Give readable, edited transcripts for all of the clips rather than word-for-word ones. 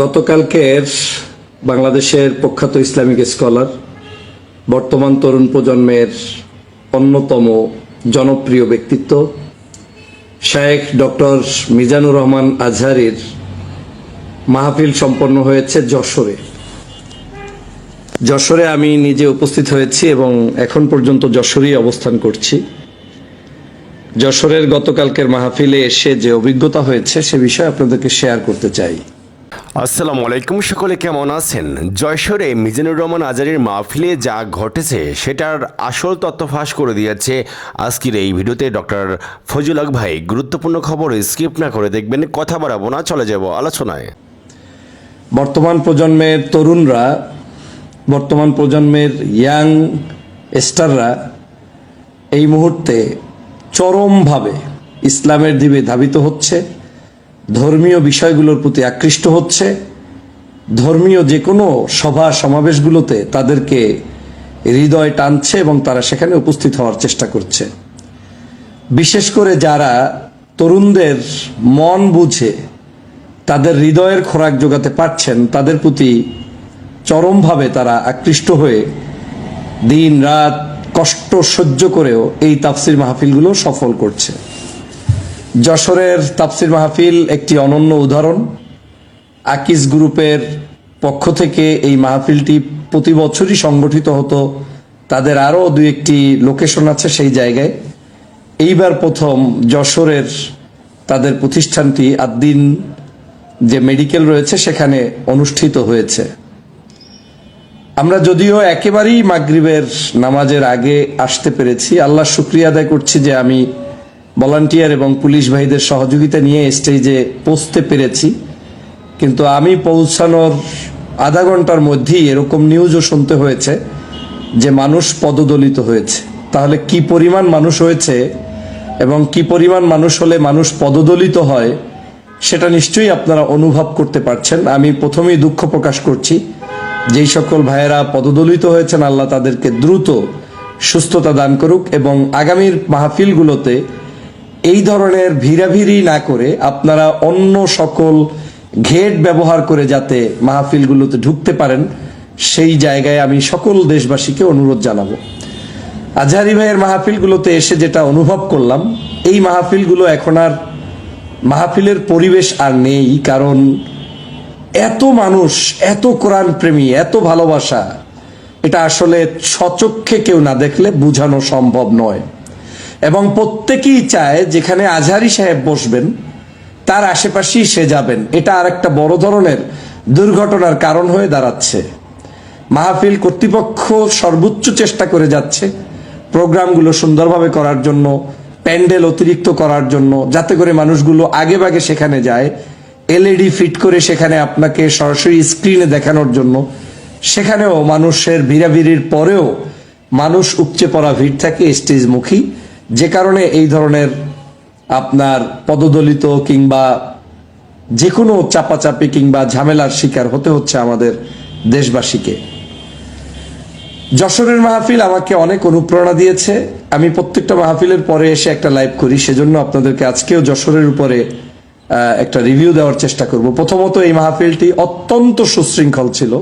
গতকালকের বাংলাদেশের প্রখ্যাত ইসলামিক স্কলার, বর্তমান তরুণ প্রজন্মের অন্যতম জনপ্রিয় ব্যক্তিত্ব শায়েখ ডক্টর মিজানুর রহমান আজহারীর মাহফিল সম্পন্ন হয়েছে যশোরে আমি নিজে উপস্থিত হয়েছি এবং এখন পর্যন্ত যশোরেই অবস্থান করছি। যশোরের গতকালকের মাহফিলে এসে যে অভিজ্ঞতা হয়েছে সে বিষয়ে আপনাদেরকে শেয়ার করতে চাই। আসসালামু আলাইকুম, সকলে কেমন আছেন? যশোরে মিজানুর রহমান আজহারীর মাহফিলে যা ঘটেছে সেটার আসল তথ্য ফাঁস করে দিয়েছে আজকের এই ভিডিওতে ডক্টর ফজলুল হক ভাই। গুরুত্বপূর্ণ খবর, স্কিপ না করে দেখবেন। কথা বাড়াবো না, চলে যাব আলোচনায়। বর্তমান প্রজন্মের তরুণরা, বর্তমান প্রজন্মের ইয়াং স্টাররা এই মুহূর্তে চরমভাবে ইসলামের দিকে ধাবিত হচ্ছে, ধর্মীয় বিষয়গুলোর প্রতি আকৃষ্ট হচ্ছে, ধর্মীয় যে কোনো সভা সমাবেশগুলোতে তাদেরকে হৃদয় টানছে এবং তারা সেখানে উপস্থিত হওয়ার চেষ্টা করছে। বিশেষ করে যারা তরুণদের মন বুঝে তাদের হৃদয়ের খোরাক যোগাতে পারছেন, তাদের প্রতি চরমভাবে তারা আকৃষ্ট হয়ে দিন রাত কষ্ট সহ্য করেও এই তাফসির মাহফিলগুলো সফল করছে। যশোরের তাফসির মাহফিল একটি অনন্য উদাহরণ। আকিজ গ্রুপের পক্ষ থেকে এই মাহফিলটি প্রতি বছরই সংগঠিত হতো, তাদের আরও দুই একটি লোকেশন আছে সেই জায়গায়। এইবার প্রথম যশোরের তাদের প্রতিষ্ঠানটি আদ্দিন যে মেডিকেল রয়েছে সেখানে অনুষ্ঠিত হয়েছে। আমরা যদিও একেবারেই মাগরিবের নামাজের আগে আসতে পেরেছি, আল্লাহ শুকরিয়া আদায় করছি যে আমি ভলান্টিয়ার এবং পুলিশ ভাইদের সহযোগিতা নিয়ে স্টেজে পৌঁছতে পেরেছি। কিন্তু আমি পৌঁছানোর আধা ঘন্টার মধ্যেই এরকম নিউজও শুনতে হয়েছে যে মানুষ পদদলিত হয়েছে। তাহলে কি পরিমাণ মানুষ হয়েছে এবং কি পরিমাণ মানুষ হলে মানুষ পদদলিত হয় সেটা নিশ্চয়ই আপনারা অনুভব করতে পারছেন। আমি প্রথমেই দুঃখ প্রকাশ করছি যেই সকল ভাইয়েরা পদদলিত হয়েছেন, আল্লাহ তাদেরকে দ্রুত সুস্থতা দান করুক এবং আগামীর মাহফিলগুলোতে এই ধরনের ভিড়াভিড়ি না করে আপনারা অন্য সকল ঘেট ব্যবহার করে যাতে মাহফিলগুলোতে ঢুকতে পারেন সেই জায়গায় আমি সকল দেশবাসীকে অনুরোধ জানাবো। আজহারী ভাইয়ের মাহফিলগুলোতে এসে যেটা অনুভব করলাম, এই মাহফিলগুলো এখন আর মাহফিলের পরিবেশ আর নেই, কারণ এত মানুষ, এত কোরআন প্রেমী, এত ভালোবাসা, এটা আসলে সচক্ষে কেউ না দেখলে বোঝানো সম্ভব নয়। এবং প্রত্যেকেই চায় যেখানে আজহারী সাহেব বসবেন তার আশেপাশেই সে যাবেন। এটা আর একটা বড় ধরনের দুর্ঘটনার কারণ হয়ে দাঁড়াচ্ছে। মাহফিল কর্তৃপক্ষ সর্বোচ্চ চেষ্টা করে যাচ্ছে প্রোগ্রামগুলো সুন্দরভাবে করার জন্য, প্যান্ডেল অতিরিক্ত করার জন্য, যাতে করে মানুষগুলো আগে ভাগে সেখানে যায়, এলইডি ফিট করে সেখানে আপনাকে সরাসরি স্ক্রিনে দেখানোর জন্য। সেখানেও মানুষের ভিড়াভিড়ির পরেও মানুষ উপচে পড়া ভিড় থাকে স্টেজমুখী, যে কারণে এই ধরনের আপনার পদদলিত কিংবা যে কোনো চাপাচাপি কিংবা ঝামেলার শিকার হতে হচ্ছে আমাদের দেশবাসীকে। যশোরের মাহফিল আমাকে অনেক অনুপ্রেরণা দিয়েছে। আমি প্রত্যেকটা মাহফিলের পরে এসে একটা লাইভ করি, সেজন্য আপনাদেরকে আজকেও যশোরের উপরে একটা রিভিউ দেওয়ার চেষ্টা করব। প্রথমত, এই মাহফিলটি অত্যন্ত সুশৃঙ্খল ছিল।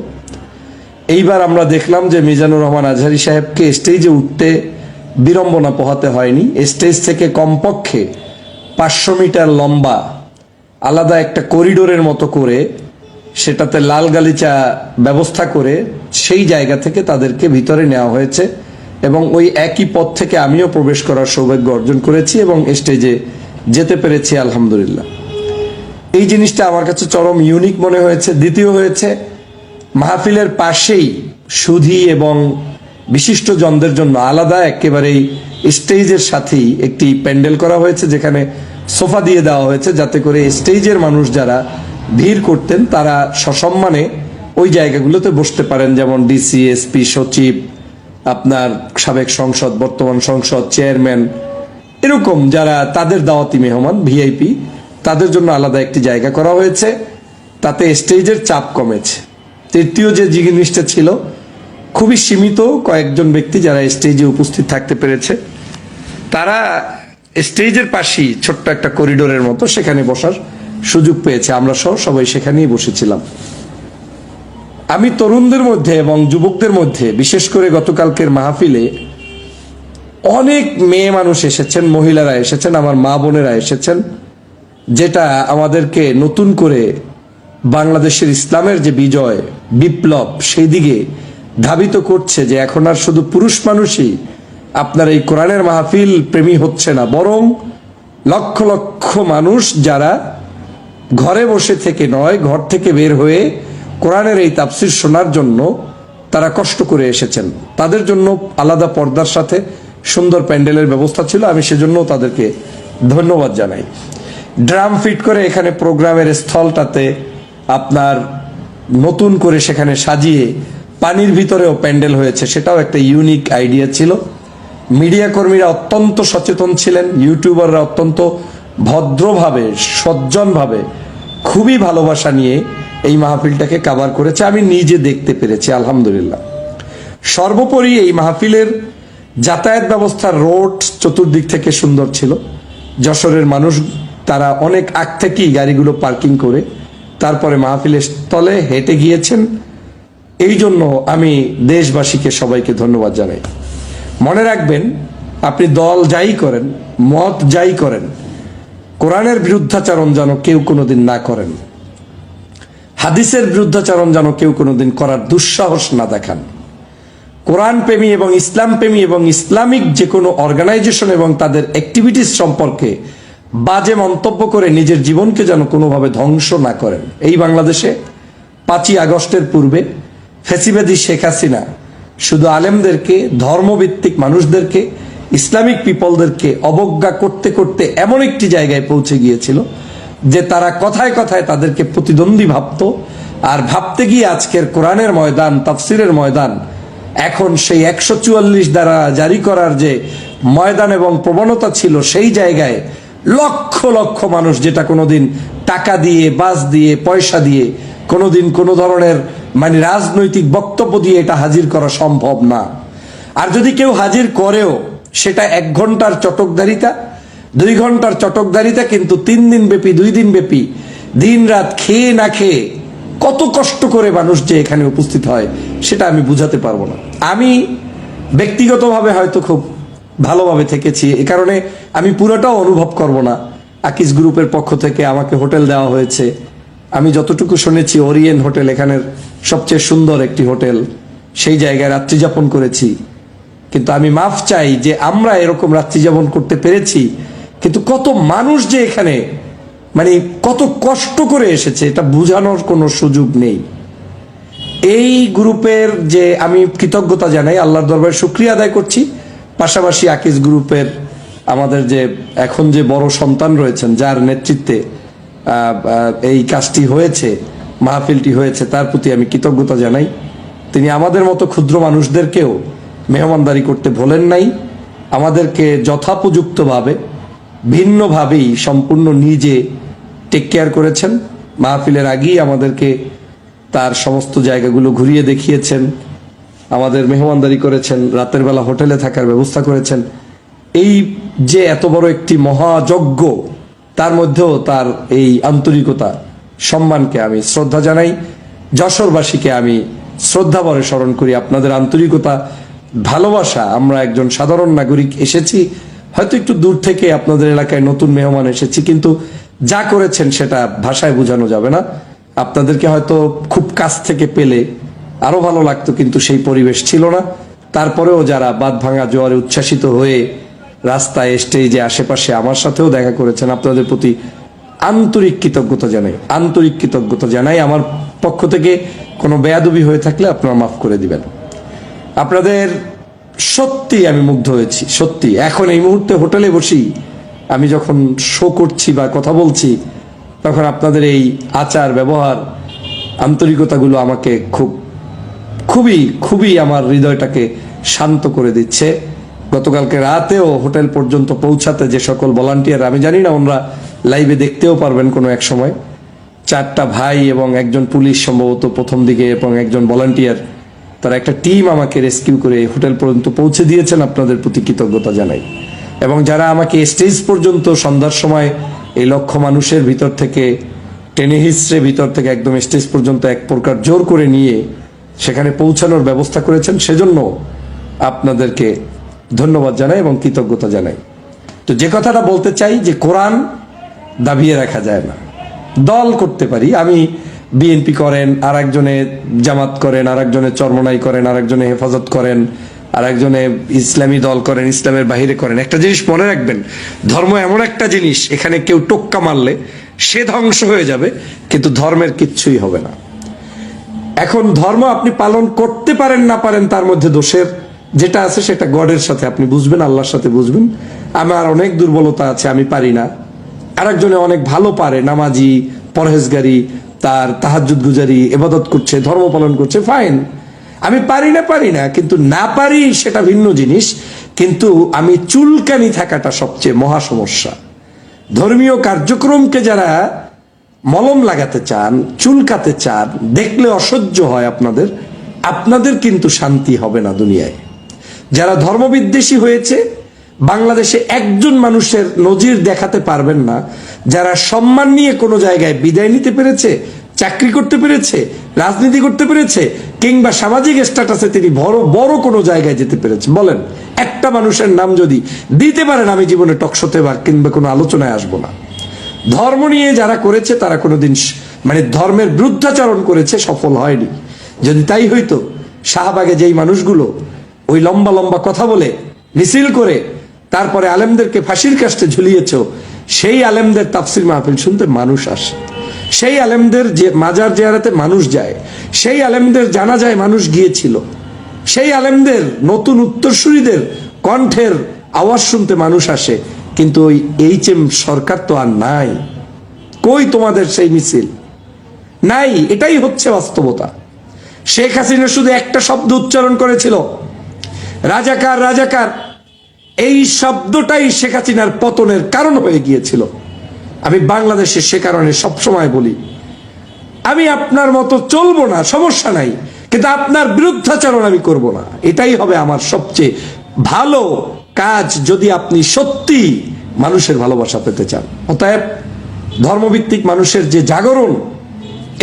এইবার আমরা দেখলাম যে মিজানুর রহমান আজহারী সাহেবকে স্টেজে উঠতে বিড়ম্বনা পোহাতে হয়নি। স্টেজ থেকে কমপক্ষে 500 মিটার লম্বা আলাদা একটা করিডোরের মতো করে সেটাতে লাল গালিচা ব্যবস্থা করে সেই জায়গা থেকে তাদেরকে ভিতরে নেওয়া হয়েছে এবং ওই একই পথ থেকে আমিও প্রবেশ করার সৌভাগ্য অর্জন করেছি এবং স্টেজে যেতে পেরেছি, আলহামদুলিল্লাহ। এই জিনিসটা আমার কাছে চরম ইউনিক মনে হয়েছে। দ্বিতীয় হয়েছে, মাহফিলের পাশেই সুধী এবং বিশিষ্ট জনদের জন্য আলাদা একেবারেই স্টেজের সাথেই একটি প্যান্ডেল করা হয়েছে, যেখানে সোফা দিয়ে দেওয়া হয়েছে যাতে করে স্টেজের মানুষ যারা ভিড় করতেন তারা সসম্মানে ওই জায়গাগুলোতে বসতে পারেন, যেমন ডিসি, এসপি, সচিব, আপনার সাবেক সংসদ, বর্তমান সংসদ, চেয়ারম্যান, এরকম যারা তাদের দাওয়াতি মেহমান, ভিআইপি, তাদের জন্য আলাদা একটি জায়গা করা হয়েছে। তাতে স্টেজের চাপ কমেছে। তৃতীয় যে জিনিসটা ছিল, খুবই সীমিত কয়েকজন ব্যক্তি যারা স্টেজে উপস্থিত থাকতে পেরেছে, তারা স্টেজের পাশেই ছোট্ট একটা করিডোরের মতো সেখানে বসার সুযোগ পেয়েছে, আমরা সহ সবাই সেখানেই বসেছিলাম। আমি তরুণদের মধ্যে এবং যুবকদের মধ্যে বিশেষ করে গতকালকের মাহফিলে অনেক মেয়ে মানুষ এসেছেন, মহিলারা এসেছেন, আমার মা বোনেরা এসেছেন, যেটা আমাদেরকে নতুন করে বাংলাদেশের ইসলামের যে বিজয় বিপ্লব সেই দিকে ধাবিত করছে, যে এখন আর শুধু পুরুষ মানুষই আপনার এই কোরআনের মাহফিল প্রেমী হচ্ছে না, বরং লক্ষ লক্ষ মানুষ যারা ঘরে বসে থেকে নয়, ঘর থেকে বের হয়ে কোরআনের এই তাফসির শোনার জন্য তারা কষ্ট করে এসেছেন, তাদের জন্য আলাদা পর্দার সাথে সুন্দর প্যান্ডেলের ব্যবস্থা ছিল। আমি সেজন্য তাদেরকে ধন্যবাদ জানাই। ড্রাম ফিট করে এখানে প্রোগ্রামের স্থলটাতে আপনার নতুন করে সেখানে সাজিয়ে পানির ভিতরেও প্যান্ডেল হয়েছে, সেটাও একটা ইউনিক আইডিয়া ছিল। মিডিয়া কর্মীরা অত্যন্ত সচেতন ছিলেন, ইউটিউবাররা অত্যন্ত ভদ্রভাবে সজ্জনভাবে খুবই ভালোবাসা নিয়ে এই মাহফিলটাকে কাভার করেছে, আমি নিজে দেখতে পেরেছি, আলহামদুলিল্লাহ। সর্বোপরি এই মাহফিলের যাতায়াত ব্যবস্থার রোড চতুর্দিক থেকে সুন্দর ছিল। যশোরের মানুষ তারা অনেক আগ থেকেই গাড়িগুলো পার্কিং করে তারপরে মাহফিলের স্থলে হেঁটে গিয়েছেন। এই জন্য আমি দেশবাসীকে সবাইকে ধন্যবাদ জানাই। মনে রাখবেন, আপনি দল যাই করেন, মত যাই করেন, কোরআনের বিরুদ্ধাচরণ যেন কেউ কোনোদিন না করেন, হাদিসের বিরুদ্ধাচরণ যেন কেউ কোনোদিন করার দুঃসাহস না দেখান। কোরআন প্রেমী এবং ইসলাম প্রেমী এবং ইসলামিক যে কোনো অর্গানাইজেশন এবং তাদের অ্যাক্টিভিটিস সম্পর্কে বাজে মন্তব্য করে নিজের জীবনকে যেন কোনোভাবে ধ্বংস না করেন। এই বাংলাদেশে 5ই আগস্টের পূর্বে ফ্যাসিবাদী শেখ হাসিনা শুধু আলেমদেরকে, ধর্মভিত্তিক মানুষদেরকে, ইসলামিক পিপলদেরকে অবজ্ঞা করতে করতে এমন একটি জায়গায় পৌঁছে গিয়েছিল যে তারা কথায় কথায় তাদেরকে প্রতিদ্বন্দ্বী ভাবত। আর ভাবতে গিয়ে আজকের কোরআনের ময়দান, তাফসিরের ময়দান এখন সেই 144 দ্বারা জারি করার যে ময়দান এবং প্রবণতা ছিল, সেই জায়গায় লক্ষ লক্ষ মানুষ, যেটা কোনোদিন টাকা দিয়ে, বাস দিয়ে, পয়সা দিয়ে, কোনোদিন কোনো ধরনের রাজনৈতিক বক্তব্য দিয়ে এটা হাজির করা সম্ভব না। আর যদি কেউ হাজির করেও সেটা 1 ঘন্টার চটকদারিতা, 2 ঘন্টার চটকদারিতা, কিন্তু 3 দিন ব্যাপী, 2 দিন ব্যাপী, দিন রাত খেয়ে না খেয়ে কত কষ্ট করে মানুষ যে এখানে উপস্থিত হয় সেটা আমি বুঝাতে পারবো না। আমি ব্যক্তিগতভাবে হয়তো খুব ভালোভাবে থেকেছি, এ কারণে আমি পুরোটাও অনুভব করব না। আকিজ গ্রুপের পক্ষ থেকে আমাকে হোটেল দেওয়া হয়েছে, আমি যতটুকু শুনেছি ওরিয়েন্ট হোটেল এখানের সবচেয়ে সুন্দর একটি হোটেল, সেই জায়গায় রাত্রি যাপন করেছি। কিন্তু আমি মাফ চাই যে আমরা এরকম রাত্রি যাপন করতে পেরেছি, কিন্তু কত মানুষ যে এখানে কত কষ্ট করে এসেছে এটা বোঝানোর কোনো সুযোগ নেই। এই গ্রুপের যে আমি কৃতজ্ঞতা জানাই, আল্লাহর দরবারে শুকরিয়া আদায় করছি। পাশাপাশি আকিজ গ্রুপের আমাদের যে এখন যে বড় সন্তান রয়েছেন, যার নেতৃত্বে এই কাজটি হয়েছে, মাহফিলটি হয়েছে, তার প্রতি আমি কৃতজ্ঞতা জানাই। তিনি আমাদের মতো ক্ষুদ্র মানুষদেরকেও মেহমানদারি করতে ভোলেন নাই, আমাদেরকে যথোপযুক্তভাবে ভিন্নভাবেই সম্পূর্ণ নিজে টেক কেয়ার করেছেন। মাহফিলের আগেই আমাদেরকে তার সমস্ত জায়গাগুলো ঘুরিয়ে দেখিয়েছেন, আমাদের মেহমানদারি করেছেন, রাতের বেলা হোটেলে থাকার ব্যবস্থা করেছেন। এই যে এত বড় একটি মহাযজ্ঞ, তার মধ্যেও তার এই আন্তরিকতা, সম্মানকে আমি শ্রদ্ধা জানাই। যশোরবাসীকে আমি শ্রদ্ধা ভরে স্মরণ করি। আপনাদের আন্তরিকতা, ভালোবাসা, আমরা একজন সাধারণ নাগরিক এসেছি, হয়তো একটু দূর থেকে আপনাদের এলাকায় নতুন মেহমান এসেছি, কিন্তু যা করেছেন সেটা ভাষায় বোঝানো যাবে না। আপনাদেরকে হয়তো খুব কাছ থেকে পেলে আরো ভালো লাগতো, কিন্তু সেই পরিবেশ ছিল না। তারপরেও যারা বাঁধ ভাঙা জোয়ারে উচ্ছ্বাসিত হয়ে রাস্তায়, স্টেজে, আশেপাশে আমার সাথেও দেখা করেছেন, আপনাদের প্রতি আন্তরিক কৃতজ্ঞতা জানাই, আন্তরিক কৃতজ্ঞতা জানাই। আমার পক্ষ থেকে কোনো বেয়াদবি হয়ে থাকলে আপনারা মাফ করে দিবেন। আপনাদের সত্যি আমি মুগ্ধ হয়েছি, সত্যি। এখন এই মুহূর্তে হোটেলে বসি আমি যখন শো করছি বা কথা বলছি, তখন আপনাদের এই আচার, ব্যবহার, আন্তরিকতাগুলো আমাকে খুবই আমার হৃদয়টাকে শান্ত করে দিচ্ছে। গতকালকে রাতেও হোটেল পর্যন্ত পৌঁছাতে যে সকল ভলান্টিয়ার, আমি জানি না ওনারা লাইভে দেখতেও পারবেন কোনো এক সময়, 4টা ভাই এবং একজন পুলিশ সম্ভবত প্রথম দিকে এবং একজন ভলান্টিয়ার, তারা একটা টিম আমাকে রেস্কিউ করে হোটেল পর্যন্ত পৌঁছে দিয়েছেন। আপনাদের প্রতি কৃতজ্ঞতা জানাই। এবং যারা আমাকে স্টেজ পর্যন্ত সন্ধ্যার সময় এই লক্ষ মানুষের ভিতর থেকে টেনে হিস্ট্রে ভিতর থেকে একদম স্টেজ পর্যন্ত এক প্রকার জোর করে নিয়ে সেখানে পৌঁছানোর ব্যবস্থা করেছেন, সেজন্য আপনাদেরকে ধন্যবাদ জানাই এবং কৃতজ্ঞতা জানাই। তো যে কথাটা বলতে চাই যে কোরআন দাবিয়ে রাখা যায় না। দল করতে পারি, আমি বিএনপি করেন, আর একজনে জামাত করেন, আর একজনে চরমনাই করেন, আর একজনে হেফাজত করেন, আর একজনে ইসলামী দল করেন, ইসলামের বাহিরে করেন। একটা জিনিস মনে রাখবেন, ধর্ম এমন একটা জিনিস, এখানে কেউ টোক্কা মারলে সে ধ্বংস হয়ে যাবে, কিন্তু ধর্মের কিচ্ছুই হবে না। এখন ধর্ম আপনি পালন করতে পারেন না পারেন, তার মধ্যে দোষের যেটা আছে সেটা গডের সাথে আপনি বুঝবেন, আল্লাহর সাথে বুঝবেন। আমার অনেক দুর্বলতা আছে, আমি পারি না। আরেকজনে অনেক ভালো পারে, নামাজি, পরহেজগারি, তার তাহাজ্জুদ গুজারি, ইবাদত করছে, ধর্ম পালন করছে, ফাইন। আমি পারি না, কিন্তু না পারি সেটা ভিন্ন জিনিস। কিন্তু আমি চুলকানি থাকাটা সবচেয়ে মহা সমস্যা। ধর্মীয় কার্যক্রমকে যারা মলম লাগাতে চান, চুলকাতে চান, দেখলে অসহ্য হয় আপনাদের কিন্তু শান্তি হবে না দুনিয়ায়। যারা ধর্মবিদ্বেষী হয়েছে, বাংলাদেশে একজন মানুষের নজির দেখাতে পারবেন না যারা সম্মান নিয়ে কোনো জায়গায় বিদায় নিতে পেরেছে, চাকরি করতে পেরেছে, রাজনীতি করতে পেরেছে, কিংবা সামাজিক স্ট্যাটাসে তিনি বড় বড় কোনো জায়গায় যেতে পেরেছে। বলেন একটা মানুষের নাম যদি দিতে পারেন, আমি জীবনে টকশোতে বা কিংবা কোনো আলোচনায় আসবো না। ধর্ম নিয়ে যারা করেছে তারা কোনোদিন মানে ধর্মের বিরুদ্ধাচরণ করেছে, সফল হয়নি। যদি তাই হইতো, শাহবাগে যেই মানুষগুলো ওই লম্বা লম্বা কথা বলে মিছিল করে তারপরে আলেমদেরকে ফাঁসির কাস্টে ঝুলিয়েছ, সেই আলেমদের তাফসির মাহফিল শুনতে মানুষ আসে, সেই আলেমদের যে মাজার জিয়ারতে মানুষ যায়, সেই আলেমদের জানাজায় মানুষ গিয়েছিল, সেই আলেমদের নতুন উত্তরসূরিদের কণ্ঠের আওয়াজ শুনতে মানুষ আসে। কিন্তু ওই এইচএম সরকার তো আর নাই, কই তোমাদের সেই মিছিল? নাই। এটাই হচ্ছে বাস্তবতা। শেখ হাসিনা শুধু একটা শব্দ উচ্চারণ করেছিল, রাজাকার রাজাকার। এই শব্দটাই শেখ হাসিনার পতনের কারণ হয়ে গিয়েছিল। আমি বাংলাদেশে সে কারণে সবসময় বলি, আমি আপনার মতো চলবো না, সমস্যা নাই, কিন্তু আপনার বিরুদ্ধাচরণ আমি করব না। এটাই হবে আমার সবচেয়ে ভালো কাজ, যদি আপনি সত্যি মানুষের ভালোবাসা পেতে চান। অতএব ধর্মভিত্তিক মানুষের যে জাগরণ,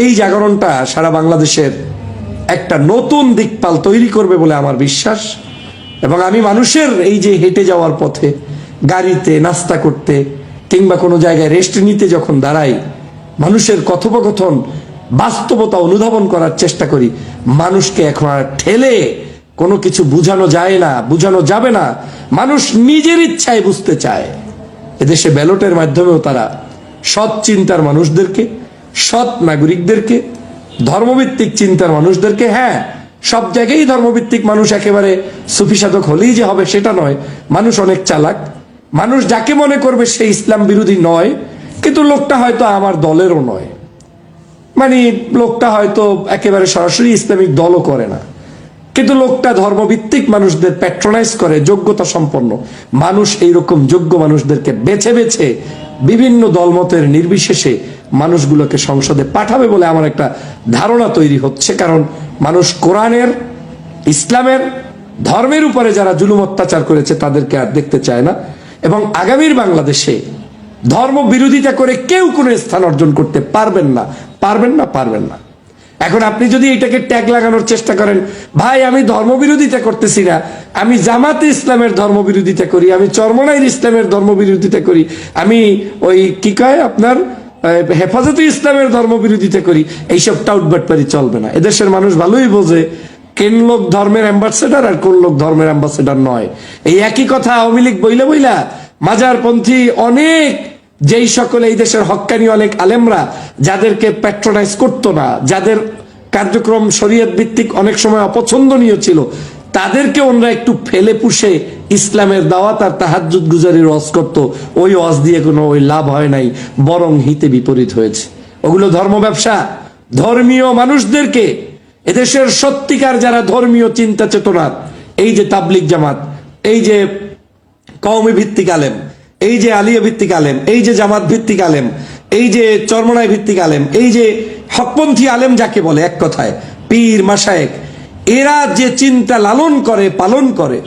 এই জাগরণটা সারা বাংলাদেশের একটা নতুন দিকপাল তৈরি করবে বলে আমার বিশ্বাস। এবং আমি মানুষের এই যে হেঁটে যাওয়ার পথে, গাড়িতে নাস্তা করতে কিংবা কোনো জায়গায় রেস্ট নিতে যখন দাঁড়াই, মানুষের কথোপকথন বাস্তবতা অনুধাবন করার চেষ্টা করি। মানুষকে এখন আর ঠেলে কোনো কিছু বুঝানো যায় না, বুঝানো যাবে না। মানুষ নিজের ইচ্ছায় বুঝতে চায়। এদেশে ব্যালটের মাধ্যমেও তারা সৎ চিন্তার মানুষদেরকে, সৎ নাগরিকদেরকে, ধর্মভিত্তিক চিন্তার মানুষদেরকে, হ্যাঁ সব জায়গায় ধর্মভিত্তিক মানুষ একেবারে সুফি সাধক হলেই যে হবে সেটা নয়। মানুষ অনেক চালাক, মানুষ যাকে মনে করবে সে ইসলাম বিরোধী নয়, কিন্তু লোকটা হয়তো আমার দলেরও নয়, মানে লোকটা হয়তো একেবারে সরাসরি ইসলামিক দলও করে না, কিন্তু লোকটা ধর্মভিত্তিক মানুষদের প্যাট্রোনাইজ করে, যোগ্যতা সম্পন্ন মানুষ। এইরকম যোগ্য মানুষদেরকে বেছে বেছে বিভিন্ন দলমতের নির্বিশেষে মানুষগুলোকে সংসদে পাঠাবে বলে আমার একটা ধারণা তৈরি হচ্ছে। কারণ মানুষ কোরআনের, ইসলামের, ধর্মের উপরে যারা জুলুম অত্যাচার করেছে তাদেরকে আর দেখতে চায় না। এবং আগামীর বাংলাদেশে ধর্ম বিরোধিতা করে কেউ কোনো স্থান অর্জন করতে পারবেন না, পারবেন না, পারবেন না। এখন আপনি যদি এটাকে ট্যাগ লাগানোর চেষ্টা করেন, ভাই আমি ধর্ম বিরোধিতা করতেছি না, আমি জামাতে ইসলামের ধর্ম বিরোধিতা করি, আমি চরমনাইর ইসলামের ধর্ম বিরোধিতা করি, আমি ওই কি কয় আপনার হেফাজতে ইসলামের ধর্ম বিরোধিতা করি, এইসব টাউটবাটপারি চলবে না। এদেশের মানুষ ভালোই বোঝে কোন লোক ধর্মের অ্যাম্বাসেডার আর কোন লোক ধর্মের অ্যাম্বাসেডার নয়। এই একই কথা আওয়ামী লীগ বইলা মাজারপন্থী অনেক, যেই সকলে এই দেশের হক্কানি অনেক আলেমরা যাদেরকে প্যাট্রোনাইজ করতো না, যাদের কার্যক্রম শরীয়ত ভিত্তিক অনেক সময় অপছন্দনীয় ছিল, তাদেরকে ওনারা একটু ফেলে পুষে ইসলামের দাওয়াত আর তাহাজ্জুদ গুজারির ওয়াজ করতো। ওই ওয়াজ দিয়ে কোনো ওই লাভ হয় নাই, বরং হিতে বিপরীত হয়েছে। ওগুলো ধর্ম ব্যবসা। ধর্মীয় মানুষদেরকে, এদেশের সত্যিকার যারা ধর্মীয় চিন্তা চেতনার, এই যে তাবলিগ জামাত, এই যে কওমি ভিত্তিক আলেম, এই যে আলিয়া ভিত্তিক আলেম, এই যে জামাত ভিত্তিক আলেম, এই যে চরমনাই ভিত্তিক আলেম, এই যে হকপন্থী আলেম যাকে বলে, এক কথায় পীর মাশায়েখ, এরা যে চিন্তা লালন করে, পালন করে,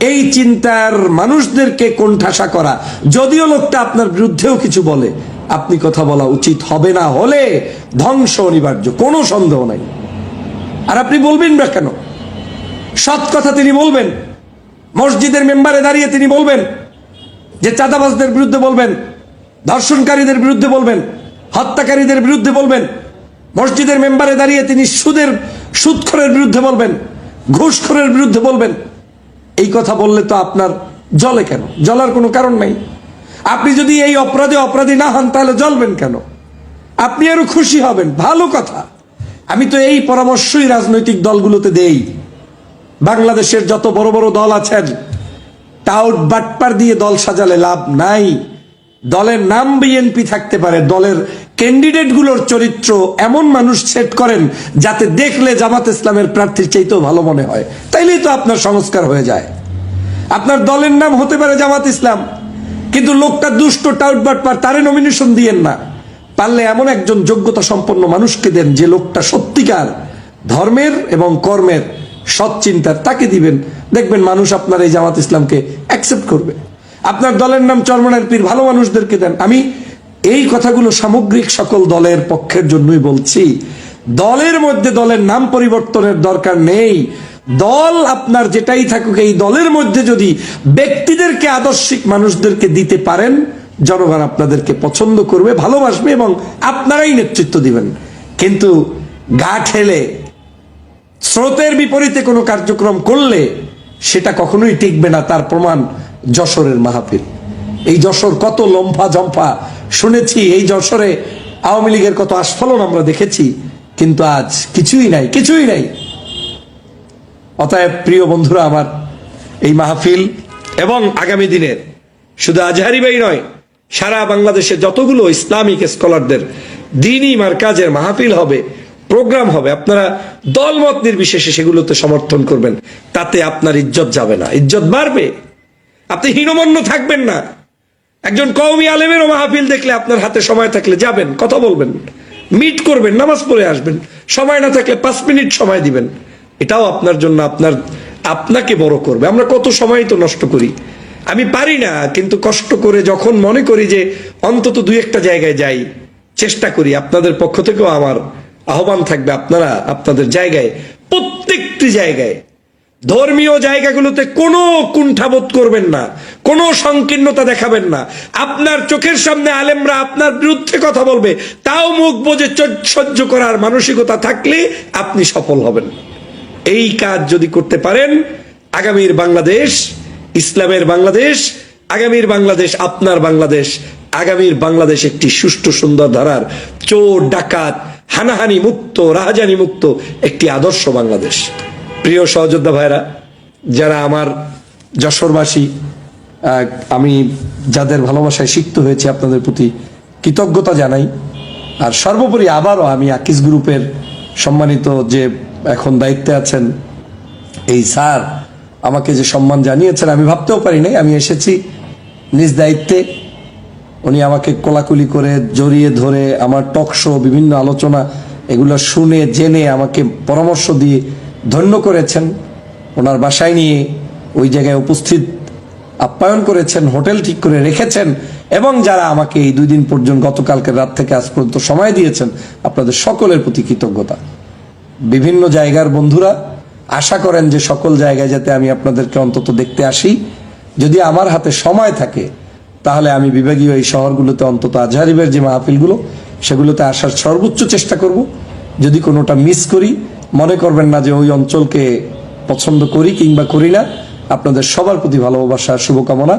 এই চিন্তার মানুষদেরকে কোণঠাসা করা, যদিও লোকটা আপনার বিরুদ্ধেও কিছু বলে, আপনি কথা বলা উচিত হবে না, হলে ধ্বংস অনিবার্য, কোনো সন্দেহ নাই। আর আপনি বলবেন না কেন? সৎ কথা তিনি বলবেন, মসজিদের মেম্বারে দাঁড়িয়ে তিনি বলবেন যে চাঁদাবাজদের বিরুদ্ধে বলবেন, ধর্ষণকারীদের বিরুদ্ধে বলবেন, হত্যাকারীদের বিরুদ্ধে বলবেন। মসজিদের মেম্বারে দাঁড়িয়ে তিনি সুদখোরের বিরুদ্ধে বলবেন, ঘুষখোরের বিরুদ্ধে বলবেন। এই কথা বললে তো আপনার জ্বলে কেন? জ্বলার কোনো কারণ নাই। আপনি যদি এই অপরাধী না হন তাহলে জ্বলবেন কেন? আপনি আরো খুশি হবেন, ভালো কথা। আমি তো এই পরামর্শই রাজনৈতিক দলগুলোতে দেই। বাংলাদেশের যত বড় বড় দল আছেন, টাউট বাটপার দিয়ে দল সাজালে লাভ নাই। দলের নাম বিএনপি থাকতে পারে, দলের ক্যান্ডিডেট গুলোর চরিত্র এমন মানুষ সেট করেন যাতে দেখলে জামাত ইসলামের প্রার্থীর চাইতেও ভালো মনে হয়, তাইলেই তো আপনার সংস্কার হয়ে যায়। আপনার দলের নাম হতে পারে জামাত ইসলাম, কিন্তু লোকটা দুষ্ট টাউট বাটপার, তারে নমিনেশন দিয়েন না। পারলে এমন একজন যোগ্যতা সম্পন্ন মানুষকে দেন যে লোকটা সত্যিকার ধর্মের এবং কর্মের সৎ চিন্তার, তাকে দিবেন। দেখবেন মানুষ আপনার এই জামাত ইসলামকে অ্যাকসেপ্ট করবে। আপনার দলের নাম চরমনের পীর, ভালো মানুষদেরকে দেন। আমি এই কথাগুলো সামগ্রিক সকল দলের পক্ষের জন্যই বলছি। দলের মধ্যে দলের নাম পরিবর্তনের দরকার নেই। দল আপনার যেটাই থাকুক, এই দলের মধ্যে যদি ব্যক্তিদেরকে, আদর্শিক মানুষদেরকে দিতে পারেন, জনগণ আপনাদেরকে পছন্দ করবে, ভালোবাসবে এবং আপনারাই নেতৃত্ব দিবেন। কিন্তু গা ঠেলে স্রোতের বিপরীতে কোনো কার্যক্রম করলে সেটা কখনোই টিকবে না। তার প্রমাণ যশোরের মাহফিল। এই যশোর কত লম্ফা জম্ফা শুনেছি, এই যশোরে আওয়ামী লীগের কত আস্ফলন আমরা দেখেছি, কিন্তু আজ কিছুই নাই, কিছুই নাই। অতএব প্রিয় বন্ধুরা আমার, এই মাহফিল এবং আগামী দিনের শুধু আজহারি ভাই নয়, সারা বাংলাদেশে যতগুলো ইসলামিক স্কলারদের দ্বীনি মারকাজের মাহফিল হবে, প্রোগ্রাম হবে, আপনারা দলমত নির্বিশেষে সেগুলোতে সমর্থন করবেন। তাতে আপনার ইজ্জত যাবে না, ইজ্জত বাড়বে। আপনি হীনমন্য থাকবেন না। একজন কওমি আলেমেরও মাহফিল দেখলে আপনার হাতে সময় থাকলে যাবেন, কথা বলবেন, মিট করবেন, নামাজ পড়ে আসবেন। সময় না থাকলে 5 মিনিট সময় দিবেন। এটাও আপনার জন্য আপনাকে বড় করবে। আমরা কত সময় তো নষ্ট করি। আমি পারি না, কিন্তু কষ্ট করে যখন মনে করি যে অন্তত 2-1টা জায়গায় যাই, চেষ্টা করি। আপনাদের পক্ষ থেকেও আমার আহ্বান থাকবে, আপনারা আপনাদের জায়গায়, প্রত্যেকটি জায়গায়, ধর্মীয় জায়গাগুলোতে কোনো কুণ্ঠাবোধ করবেন না, কোনো সংকীর্ণতা দেখাবেন না। আপনার চোখের সামনে আলেমরা আপনার বিরুদ্ধে কথা বলবে, তাও মুখ বুজে সহ্য করার মানসিকতা থাকলে আপনি সফল হবেন। এই কাজ যদি করতে পারেন, আগামীর বাংলাদেশ ইসলামের বাংলাদেশ, আগামীর বাংলাদেশ আপনার বাংলাদেশ, আগামীর বাংলাদেশ একটি সুষ্ঠু সুন্দর ধারার, চোর ডাকাত হানাহানি মুক্ত, রাহাজানি মুক্ত একটি আদর্শ বাংলাদেশ। প্রিয় সহযোদ্ধা ভাইরা, যারা আমার যশোরবাসী, আমি যাদের ভালোবাসায় সিক্ত হয়েছে, আপনাদের প্রতি কৃতজ্ঞতা জানাই। আর সর্বোপরি আবারও আমি আকিস গ্রুপের সম্মানিত যে এখন দায়িত্বে আছেন এই স্যার, আমাকে যে সম্মান জানিয়েছেন আমি ভাবতেও পারি নাই। আমি এসেছি নিজ দায়িত্বে, উনি আমাকে কোলাকুলি করে জড়িয়ে ধরে আমার টক শো, বিভিন্ন আলোচনা এগুলো শুনে জেনে আমাকে পরামর্শ দিয়ে ধন্য করেছেন। ওনার বাসায় নিয়ে ওই জায়গায় উপস্থিত আপ্যায়ন করেছেন, হোটেল ঠিক করে রেখেছেন, এবং যারা আমাকে এই 2 দিন পর্যন্ত, গতকালকের রাত থেকে আজ পর্যন্ত সময় দিয়েছেন, আপনাদের সকলের প্রতি কৃতজ্ঞতা। বিভিন্ন জায়গার বন্ধুরা আশা করেন যে সকল জায়গায় যাতে আমি আপনাদেরকে অন্তত দেখতে আসি। যদি আমার হাতে সময় থাকে তাহলে আমি বিভাগীয় এই শহরগুলোতে অন্তত আজহারিবের যে মাহফিলগুলো সেগুলোতে আসার সর্বোচ্চ চেষ্টা করব। যদি কোনোটা মিস করি, মনে করবেন না যে ওই অঞ্চলকে পছন্দ করি কিংবা করি না। আপনাদের সবার প্রতি ভালোবাসা, শুভকামনা।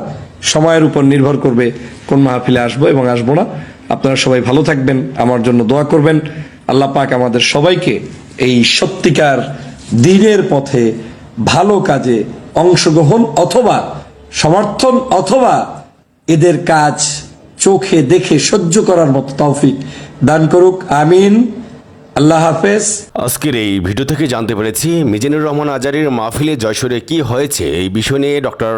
সময়ের উপর নির্ভর করবে কোন মাহফিলে আসবো এবং আসবো না। আপনারা সবাই ভালো থাকবেন, আমার জন্য দোয়া করবেন। আল্লাহ পাক আমাদের সবাইকে এই সত্যিকার দ্বীনের পথে ভালো কাজে অংশগ্রহণ অথবা সমর্থন অথবা এদের কাজ চোখে দেখে সহ্য করার মতো তৌফিক দান করুক, আমিন। আল্লাহ হাফেজ। আজকের এই ভিডিও থেকে জানতে পেরেছি মিজানুর রহমান আজারীর মাহফিলে যশোরে কি হয়েছে, এই বিষয় নিয়ে ডক্টর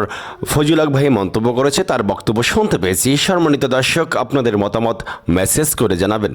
ফজলুল হক ভাই মন্তব্য করেছে, তার বক্তব্য শুনতে পেয়েছি। সম্মানিত দর্শক, আপনাদের মতামত মেসেজ করে জানাবেন।